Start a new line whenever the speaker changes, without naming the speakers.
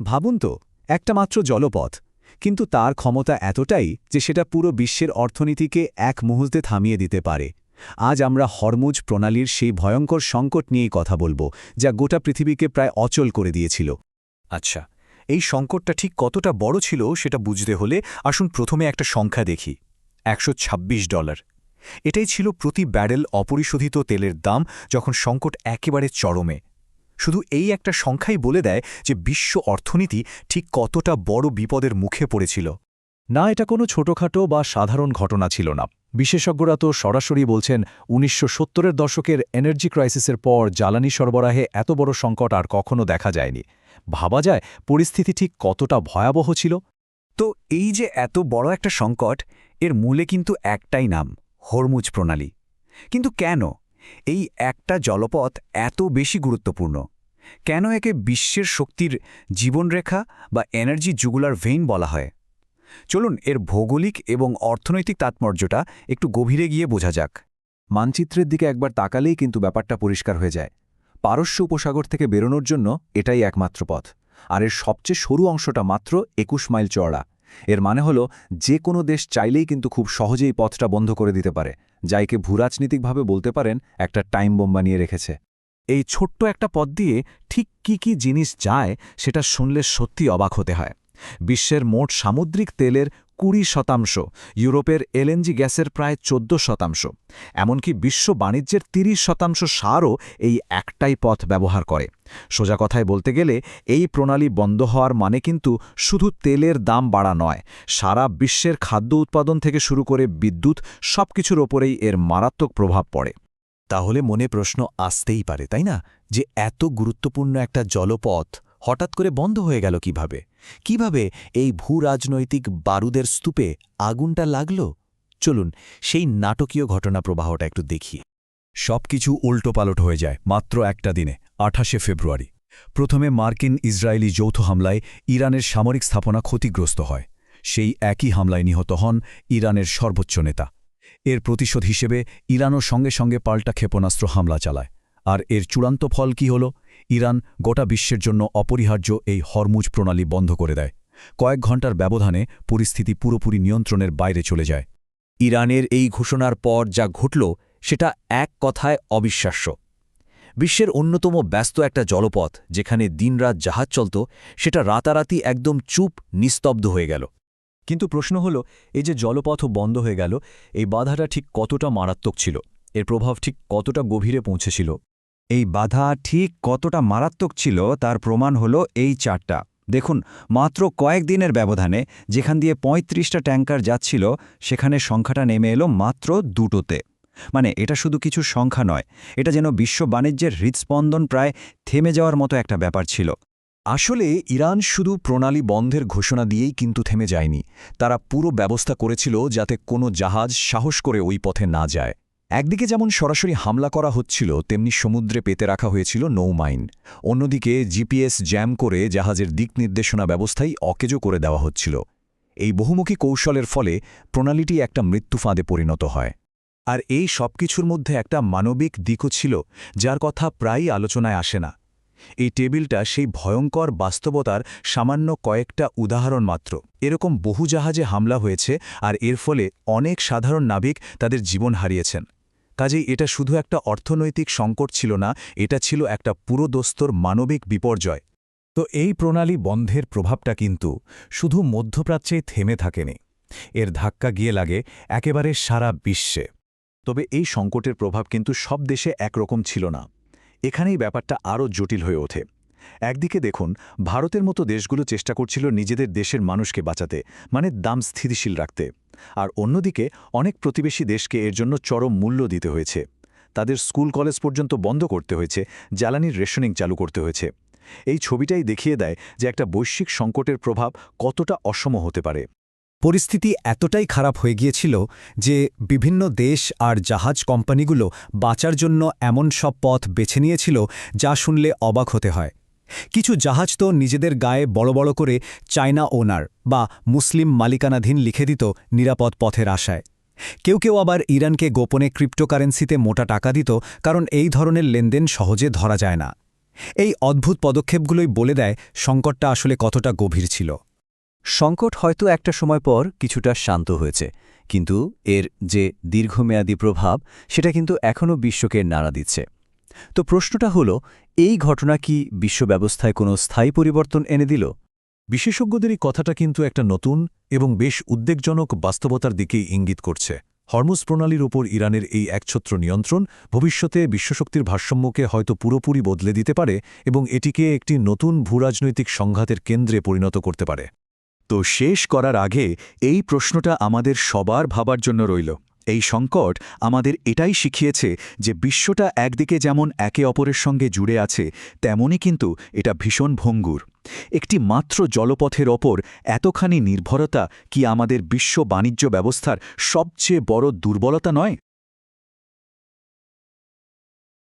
ভাবুন তো, একটা মাত্র জলপথ, কিন্তু তার ক্ষমতা এতটাই যে সেটা পুরো বিশ্বের অর্থনীতিকে এক মুহূর্তে থামিয়ে দিতে পারে। আজ আমরা হরমুজ প্রণালীর সেই ভয়ঙ্কর সংকট নিয়েই কথা বলবো, যা গোটা পৃথিবীকে প্রায় অচল করে দিয়েছিল।
আচ্ছা, এই সংকটটা ঠিক কতটা বড় ছিল সেটা বুঝতে হলে আসুন প্রথমে একটা সংখ্যা দেখি। $126। এটাই ছিল প্রতি ব্যারেল অপরিশোধিত তেলের দাম যখন সংকট একেবারে চরমে। শুধু এই একটা সংখ্যাই বলে দেয় যে বিশ্ব অর্থনীতি ঠিক কতটা বড় বিপদের মুখে পড়েছিল।
না, এটা কোনো ছোটখাটো বা সাধারণ ঘটনা ছিল না। বিশেষজ্ঞরা তো সরাসরি বলছেন ১৯৭০-এর দশকের এনার্জি ক্রাইসিসের পর জ্বালানি সরবরাহে এত বড় সংকট আর কখনো দেখা যায়নি। ভাবা যায় পরিস্থিতি ঠিক কতটা ভয়াবহ ছিল।
তো এই যে এত বড় একটা সংকট, এর মূলে কিন্তু একটাই নাম, হরমুজ প্রণালী। কিন্তু কেন এই একটা জলপথ এত বেশি গুরুত্বপূর্ণ? কেন একে বিশ্বের শক্তির জীবনরেখা বা এনার্জি জুগুলার ভেইন বলা হয়? চলুন এর ভৌগোলিক এবং অর্থনৈতিক তাৎপর্যটা একটু গভীরে গিয়ে বোঝা যাক।
মানচিত্রের দিকে একবার তাকালেই কিন্তু ব্যাপারটা পরিষ্কার হয়ে যায়। পারস্য উপসাগর থেকে বেরোনোর জন্য এটাই একমাত্র পথ, আর এর সবচেয়ে সরু অংশটা মাত্র ২১ মাইল চওড়া। এর মানে হলো যে কোনো দেশ চাইলেই কিন্তু খুব সহজেই পথটা বন্ধ করে দিতে পারে, যাইকে ভূরাজনীতিকভাবে বলতে পারেন একটা টাইম বোম বানিয়ে রেখেছে।
এই ছোট্ট একটা পথ দিয়ে ঠিক কি জিনিস যায় সেটা শুনলে সত্যি অবাক হতে হয়। বিশ্বের মোট সামুদ্রিক তেলের ২০%, ইউরোপের এলএনজি গ্যাসের প্রায় ১৪%, এমনকি বিশ্ব বাণিজ্যের ৩০% সারও এই একটাই পথ ব্যবহার করে। সোজা কথায় বলতে গেলে এই প্রণালী বন্ধ হওয়ার মানে কিন্তু শুধু তেলের দাম বাড়া নয়, সারা বিশ্বের খাদ্য উৎপাদন থেকে শুরু করে বিদ্যুৎ সবকিছুর ওপরেই এর মারাত্মক প্রভাব পড়ে।
তাহলে মনে প্রশ্ন আসতেই পারে, তাই না, যে এত গুরুত্বপূর্ণ একটা জলপথ হঠাৎ করে বন্ধ হয়ে গেল কিভাবে? কিভাবে এই ভূরাজনৈতিক বারুদের স্তূপে আগুনটা লাগল? চলুন সেই নাটকীয় ঘটনা প্রবাহটা একটু দেখি।
সবকিছু উল্টোপালট হয়ে যায় মাত্র একটা দিনে, ২৮শে ফেব্রুয়ারি। প্রথমে মার্কিন ইসরায়েলি যৌথ হামলায় ইরানের সামরিক স্থাপনা ক্ষতিগ্রস্ত হয়। সেই একই হামলায় নিহত হন ইরানের সর্বোচ্চ নেতা। এর প্রতিশোধ হিসেবে ইরানও সঙ্গে সঙ্গে পাল্টা ক্ষেপণাস্ত্র হামলা চালায়। আর এর চূড়ান্ত ফল কি হল? ইরান গোটা বিশ্বের জন্য অপরিহার্য এই হরমুজ প্রণালী বন্ধ করে দেয়। কয়েক ঘণ্টার ব্যবধানে পরিস্থিতি পুরোপুরি নিয়ন্ত্রণের বাইরে চলে যায়।
ইরানের এই ঘোষণার পর যা ঘটল সেটা এক কথায় অবিশ্বাস্য। বিশ্বের অন্যতম ব্যস্ত একটা জলপথ, যেখানে দিনরাত জাহাজ চলত, সেটা রাতারাতি একদম চুপ, নিস্তব্ধ হয়ে গেল।
কিন্তু প্রশ্ন হল, এই যে জলপথ বন্ধ হয়ে গেল, এই বাধাটা ঠিক কতটা মারাত্মক ছিল? এর প্রভাব ঠিক কতটা গভীরে পৌঁছেছিল?
এই বাধা ঠিক কতটা মারাত্মক ছিল তার প্রমাণ হলো এই চারটা। দেখুন, মাত্র কয়েকদিনের ব্যবধানে যেখান দিয়ে ৩৫টা ট্যাঙ্কার যাচ্ছিল, সেখানে সংখ্যাটা নেমে এলো মাত্র দুটোতে। মানে এটা শুধু কিছু সংখ্যা নয়, এটা যেন বিশ্ব বাণিজ্যের হৃদস্পন্দন প্রায় থেমে যাওয়ার মতো একটা ব্যাপার ছিল।
আসলে ইরান শুধু প্রণালী বন্ধের ঘোষণা দিয়েই কিন্তু থেমে যায়নি। তারা পুরো ব্যবস্থা করেছিল যাতে কোনো জাহাজ সাহস করে ওই পথে না যায়। একদিকে যেমন সরাসরি হামলা করা হচ্ছিল, তেমনি সমুদ্রে পেতে রাখা হয়েছিল নৌমাইন। অন্যদিকে জিপিএস জ্যাম করে জাহাজের দিক নির্দেশনা ব্যবস্থাই অকেজো করে দেওয়া হচ্ছিল। এই বহুমুখী কৌশলের ফলে প্রণালীটি একটা মৃত্যু ফাঁদে পরিণত হয়।
আর এই সবকিছুর মধ্যে একটা মানবিক দিকও ছিল, যার কথা প্রায়ই আলোচনায় আসে না। এই টেবিলটা সেই ভয়ঙ্কর বাস্তবতার সামান্য কয়েকটা উদাহরণ মাত্র। এরকম বহু জাহাজে হামলা হয়েছে, আর এর ফলে অনেক সাধারণ নাবিক তাদের জীবন হারিয়েছেন। কাজেই এটা শুধু একটা অর্থনৈতিক সংকট ছিল না, এটা ছিল একটা পুরোদস্তর মানবিক বিপর্যয়।
তো এই প্রণালী বন্ধের প্রভাবটা কিন্তু শুধু মধ্যপ্রাচ্যেই থেমে থাকেনি, এর ধাক্কা গিয়ে লাগে একেবারে সারা বিশ্বে।
তবে এই সংকটের প্রভাব কিন্তু সব দেশে একরকম ছিল না। এখানেই ব্যাপারটা আরও জটিল হয়ে ওঠে। একদিকে দেখুন, ভারতের মতো দেশগুলো চেষ্টা করছিল নিজেদের দেশের মানুষকে বাঁচাতে, মানে দাম স্থিতিশীল রাখতে। আর অন্যদিকে অনেক প্রতিবেশী দেশকে এর জন্য চরম মূল্য দিতে হয়েছে। তাদের স্কুল কলেজ পর্যন্ত বন্ধ করতে হয়েছে, জ্বালানির রেশনিং চালু করতে হয়েছে। এই ছবিটাই দেখিয়ে দেয় যে একটা বৈশ্বিক সংকটের প্রভাব কতটা অসম হতে পারে।
পরিস্থিতি এতটাই খারাপ হয়ে গিয়েছিল যে বিভিন্ন দেশ আর জাহাজ কোম্পানিগুলো বাঁচার জন্য এমন সব পথ বেছে নিয়েছিল যা শুনলে অবাক হতে হয়। কিছু জাহাজ তো নিজেদের গায়ে বড় বড় করে চায়না ওনার বা মুসলিম মালিকানাধীন লিখে দিত নিরাপদ পথের আশায়। কেউ কেউ আবার ইরানকে গোপনে ক্রিপ্টোকারেন্সিতে মোটা টাকা দিত, কারণ এই ধরনের লেনদেন সহজে ধরা যায় না। এই অদ্ভুত পদক্ষেপগুলোই বলে দেয় সংকটটা আসলে কতটা গভীর ছিল।
সংকট হয়তো একটা সময় পর কিছুটা শান্ত হয়েছে, কিন্তু এর যে দীর্ঘমেয়াদী প্রভাব সেটা কিন্তু এখনও বিশ্বকে নাড়া দিচ্ছে। তো প্রশ্নটা হলো, এই ঘটনা কি বিশ্ব ব্যবস্থায় কোনো স্থায়ী পরিবর্তন এনে দিল?
বিশেষজ্ঞদের এই কথাটা কিন্তু একটা নতুন এবং বেশ উদ্বেগজনক বাস্তবতার দিকেই ইঙ্গিত করছে। হরমুজ প্রণালীর ওপর ইরানের এই একছত্র নিয়ন্ত্রণ ভবিষ্যতে বিশ্বশক্তির ভারসাম্যকে হয়তো পুরোপুরি বদলে দিতে পারে এবং এটিকে একটি নতুন ভূরাজনৈতিক সংঘাতের কেন্দ্রে পরিণত করতে পারে।
তো শেষ করার আগে এই প্রশ্নটা আমাদের সবার ভাবার জন্য রইল। এই সংকট আমাদের এটাই শিখিয়েছে যে বিশ্বটা একদিকে যেমন একে অপরের সঙ্গে জুড়ে আছে, তেমনি কিন্তু এটা ভীষণ ভঙ্গুর। একটি মাত্র জলপথের ওপর এতখানি নির্ভরতা কি আমাদের বিশ্ব বাণিজ্য ব্যবস্থার সবচেয়ে বড় দুর্বলতা নয়?